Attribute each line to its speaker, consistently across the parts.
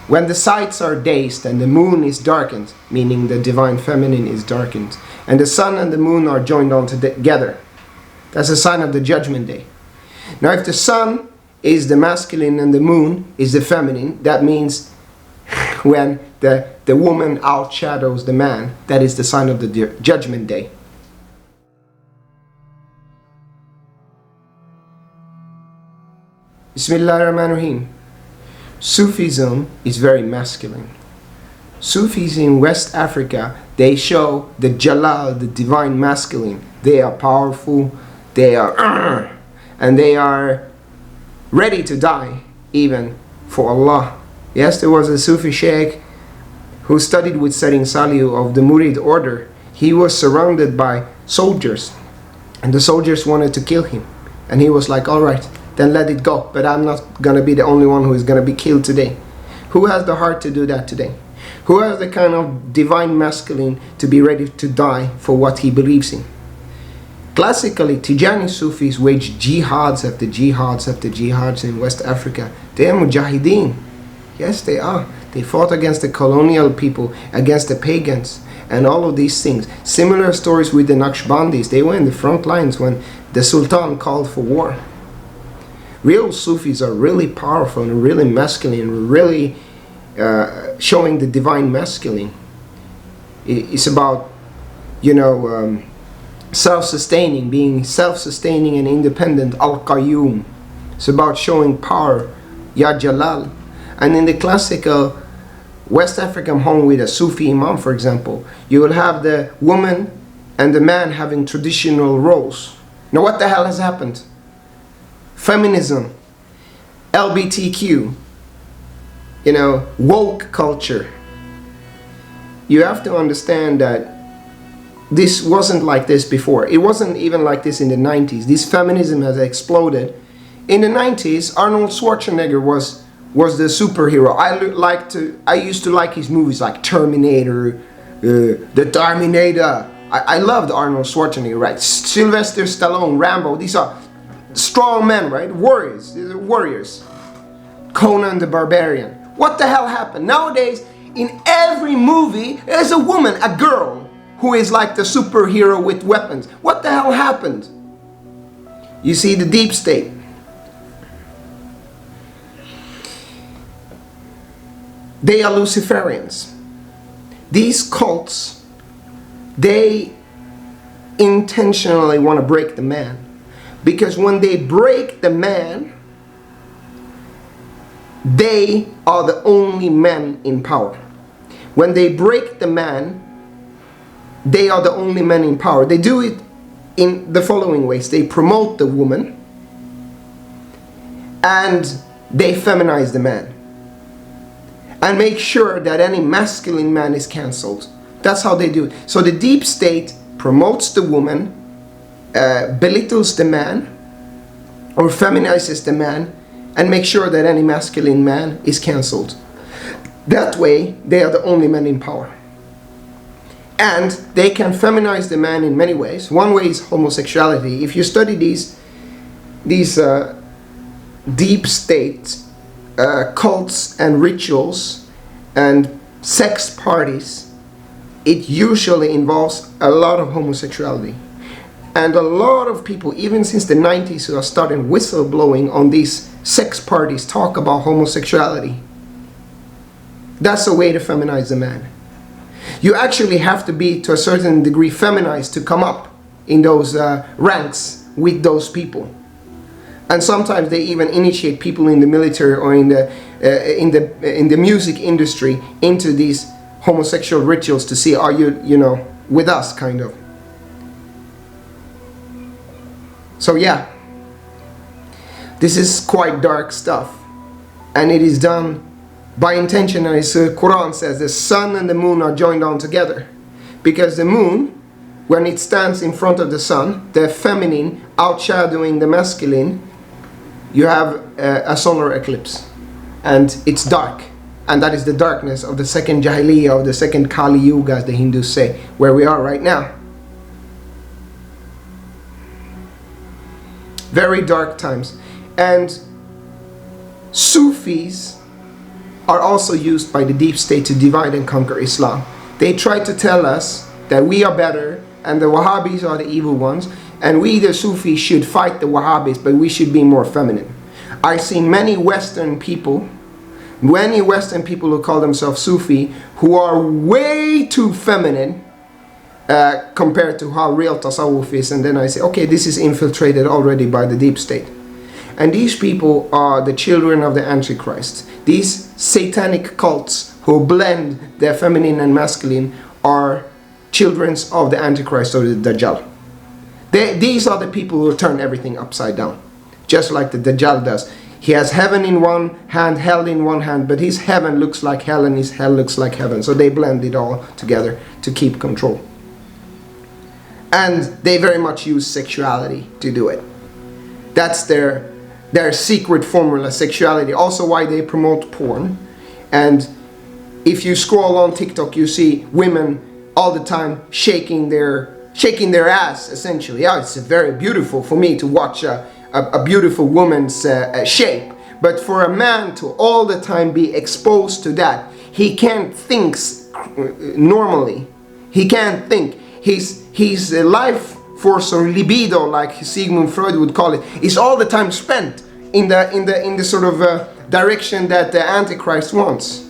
Speaker 1: When the sights are dazed and the moon is darkened, meaning the divine feminine is darkened, and the sun and the moon are joined on together, that's a sign of the judgment day. Now if the sun is the masculine and the moon is the feminine, that means when the woman outshadows the man, that is the sign of the judgment day. Bismillahirrahmanirrahim. Sufism is very masculine. Sufis in West Africa, they show the Jalal, the divine masculine. They are powerful, they are and they are ready to die even for Allah. Yes, there was a Sufi sheikh who studied with Sarin Salihu of the Murid order. He was surrounded by soldiers and the soldiers wanted to kill him, and he was like, all right, then let it go, but I'm not gonna be the only one who is gonna be killed today. Who has the heart to do that today? Who has the kind of divine masculine to be ready to die for what he believes in? Classically, Tijani Sufis wage jihads after jihads after jihads in West Africa. They are mujahideen. Yes, they are. They fought against the colonial people, against the pagans, and all of these things. Similar stories with the Naqshbandis. They were in the front lines when the Sultan called for war. Real Sufis are really powerful and really masculine, really showing the divine masculine. It's about, you know, self-sustaining, being self-sustaining and independent, al-qayyum. It's about showing power, ya jalal. And in the classical West African home with a Sufi imam, for example, you will have the woman and the man having traditional roles. Now what the hell has happened? Feminism, LGBTQ, you know, woke culture. You have to understand that this wasn't like this before. It wasn't even like this in the 90s. This feminism has exploded. In the 90s, Arnold Schwarzenegger was the superhero. I used to like his movies like Terminator, The Terminator. I loved Arnold Schwarzenegger, right? Sylvester Stallone, Rambo. These are strong men, right? Warriors. These are warriors. Conan the Barbarian. What the hell happened? Nowadays, in every movie, there's a woman, a girl, who is like the superhero with weapons. What the hell happened? You see, the deep state. They are Luciferians. These cults, they intentionally want to break the man. Because when they break the man, they are the only men in power. When they break the man, they are the only men in power. They do it in the following ways. They promote the woman and they feminize the man and make sure that any masculine man is cancelled. That's how they do it. So the deep state promotes the woman, belittles the man or feminizes the man, and make sure that any masculine man is cancelled. That way they are the only men in power. And they can feminize the man in many ways. One way is homosexuality. If you study these deep state cults and rituals and sex parties, it usually involves a lot of homosexuality. And a lot of people, even since the 90s, who are starting whistleblowing on these sex parties, talk about homosexuality. That's a way to feminize the man. You actually have to be, to a certain degree, feminized to come up in those ranks with those people. And sometimes they even initiate people in the military or in the music industry into these homosexual rituals to see, are you, you know, with us, kind of. So yeah, this is quite dark stuff, and it is done by intention. As the Quran says, the sun and the moon are joined on together, because the moon, when it stands in front of the sun, the feminine outshadowing the masculine, you have a solar eclipse, and it's dark, and that is the darkness of the second Jahiliyyah, of the second Kali Yuga, as the Hindus say, where we are right now. Very dark times. And Sufis are also used by the deep state to divide and conquer Islam. They try to tell us that we are better and the Wahhabis are the evil ones, and we the Sufis should fight the Wahhabis, but we should be more feminine. I've seen many Western people who call themselves Sufi, who are way too feminine compared to how real Tasawwuf is, and then I say, okay, this is infiltrated already by the deep state. And these people are the children of the Antichrist. These satanic cults who blend their feminine and masculine are children of the Antichrist or the Dajjal. These are the people who turn everything upside down, just like the Dajjal does. He has heaven in one hand, hell in one hand, but his heaven looks like hell and his hell looks like heaven. So they blend it all together to keep control. And they very much use sexuality to do it. That's their secret formula, sexuality. Also why they promote porn. And if you scroll on TikTok, you see women all the time shaking their ass, essentially. Yeah, it's very beautiful for me to watch a beautiful woman's shape. But for a man to all the time be exposed to that, he can't think normally. He can't think. His life force or libido, like Sigmund Freud would call it, is all the time spent in the sort of direction that the Antichrist wants.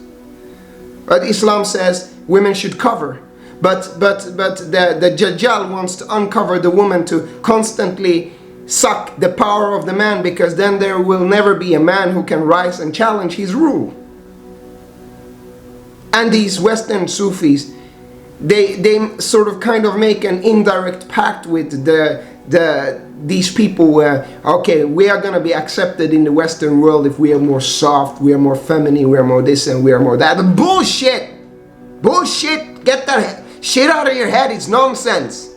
Speaker 1: But Islam says women should cover. But the Dajjal wants to uncover the woman to constantly suck the power of the man, because then there will never be a man who can rise and challenge his rule. And these Western Sufis, they sort of kind of make an indirect pact with these people where, okay, we are going to be accepted in the Western world if we are more soft, we are more feminine, we are more this and we are more that. Bullshit! Bullshit! Get that shit out of your head. It's nonsense.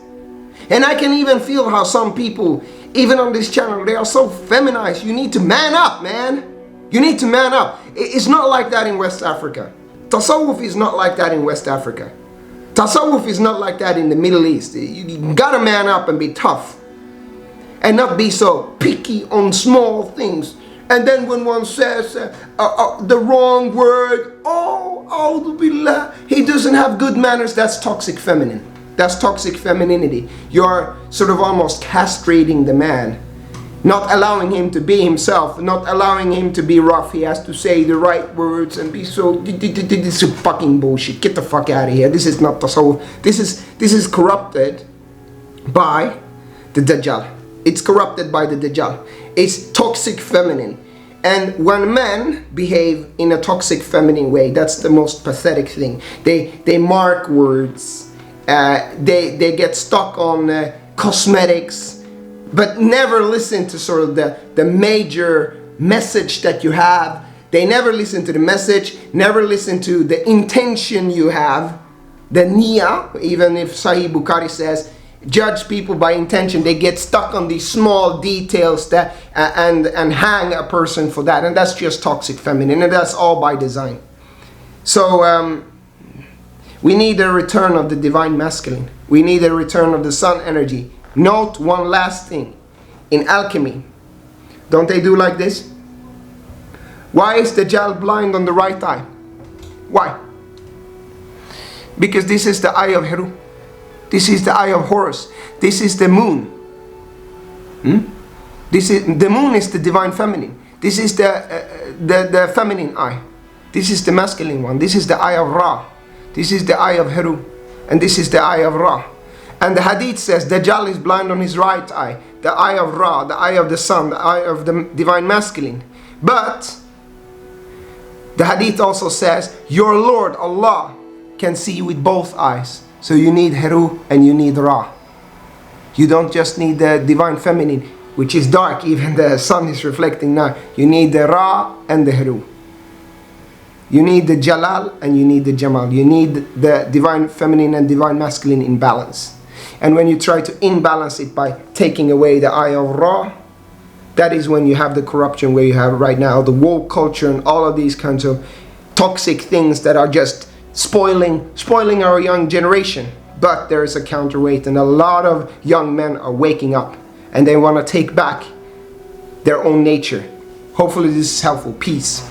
Speaker 1: And I can even feel how some people, even on this channel, they are so feminized. You need to man up, man. You need to man up. It's not like that in West Africa. Tasawwuf is not like that in West Africa. Tasawwuf is not like that in the Middle East. You gotta man up and be tough. And not be so picky on small things. And then when one says the wrong word, he doesn't have good manners. That's toxic feminine. That's toxic femininity. You're sort of almost castrating the man. Not allowing him to be himself. Not allowing him to be rough. He has to say the right words and be so... This is fucking bullshit. Get the fuck out of here. This is not Tasawwuf. This is corrupted by the Dajjal. It's corrupted by the Dajjal. It's toxic feminine. And when men behave in a toxic feminine way, that's the most pathetic thing. They mark words. They get stuck on cosmetics, but never listen to sort of the major message that you have. They never listen to the message, never listen to the intention you have. The niyyah, even if Sahih Bukhari says, judge people by intention, they get stuck on these small details that and hang a person for that, and that's just toxic feminine, and that's all by design. So we need a return of the divine masculine. We need a return of the sun energy. Note one last thing. In alchemy, don't they do like this? Why is the Dajjal blind on the right eye? Why? Because this is the eye of Heru. This is the eye of Horus. This is the moon. The moon is the divine feminine. This is the feminine eye. This is the masculine one. This is the eye of Ra. This is the eye of Heru. And this is the eye of Ra. And the hadith says Dajjal is blind on his right eye. The eye of Ra, the eye of the sun, the eye of the divine masculine. But the hadith also says your Lord Allah can see with both eyes. So you need Heru and you need Ra. You don't just need the divine feminine, which is dark, even the sun is reflecting now. You need the Ra and the Heru. You need the Jalal and you need the Jamal. You need the divine feminine and divine masculine in balance. And when you try to imbalance it by taking away the eye of Ra, that is when you have the corruption where you have right now, the woke culture and all of these kinds of toxic things that are just spoiling our young generation. But there is a counterweight, and a lot of young men are waking up and they want to take back their own nature. Hopefully this is helpful. Peace.